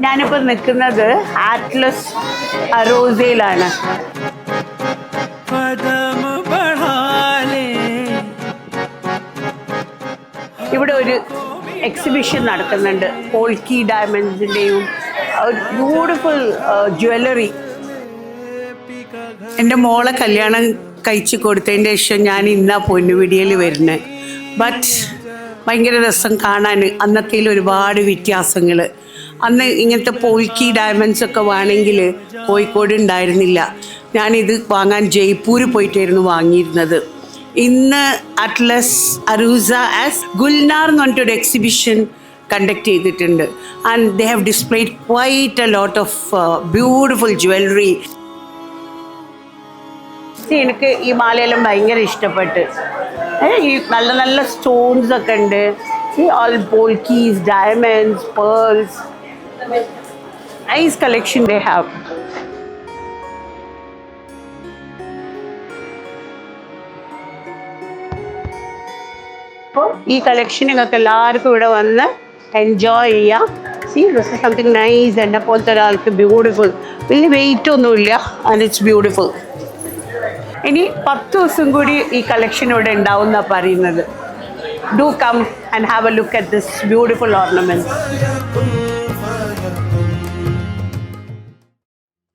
ഞാനിപ്പോൾ നിൽക്കുന്നത് ആറ്റ്ലസ് അറോസയിലാണ്. ഇവിടെ ഒരു എക്സിബിഷൻ നടക്കുന്നുണ്ട്, പോൾക്കി ഡയമണ്ട്സിൻ്റെയും ബ്യൂട്ടിഫുൾ ജ്വല്ലറി. എൻ്റെ മോളെ കല്യാണം കഴിച്ച് കൊടുത്തതിൻ്റെ ശേഷം ഞാൻ ഇന്നാ പൊന്നുപിടിയിൽ വരുന്നത്. ബട്ട് ഭയങ്കര രസം കാണാൻ. അന്നത്തേൽ ഒരുപാട് വ്യത്യാസങ്ങൾ. അന്ന് ഇങ്ങനത്തെ പോൾക്കി ഡയമണ്ട്സ് ഒക്കെ വേണമെങ്കിൽ കോഴിക്കോട് ഉണ്ടായിരുന്നില്ല. ഞാനിത് വാങ്ങാൻ ജയ്പൂർ പോയിട്ടായിരുന്നു വാങ്ങിയിരുന്നത്. ഇന്ന് അറ്റ്ലസ് അറൂസ ആസ് ഗുൽനാർ എന്ന് പറഞ്ഞിട്ടൊരു എക്സിബിഷൻ കണ്ടക്ട് ചെയ്തിട്ടുണ്ട്. And they have displayed quite a lot of beautiful jewellery. എനിക്ക് ഈ മാലയെല്ലാം ഭയങ്കര ഇഷ്ടപ്പെട്ട്. ഈ നല്ല നല്ല സ്റ്റോൺസ് ഒക്കെ ഉണ്ട്. All polkis, diamonds, pearls. Nice collection they have. അപ്പോൾ ഈ കളക്ഷൻ നിങ്ങൾക്ക് എല്ലാവർക്കും ഇവിടെ വന്ന് എൻജോയ് ചെയ്യാം. See this is something nice. എന്നെ പോലത്തെ ഒരാൾക്ക് ബ്യൂട്ടിഫുൾ. വലിയ വെയിറ്റ് ഒന്നുമില്ല ആൻഡ് ഇറ്റ്സ് ബ്യൂട്ടിഫുൾ. ഇനി 10 ദിവസം കൂടി ഈ കളക്ഷൻ ഇവിടെ ഉണ്ടാവും എന്നാണ് പറയുന്നത്. Do come and have a look at this beautiful ornaments.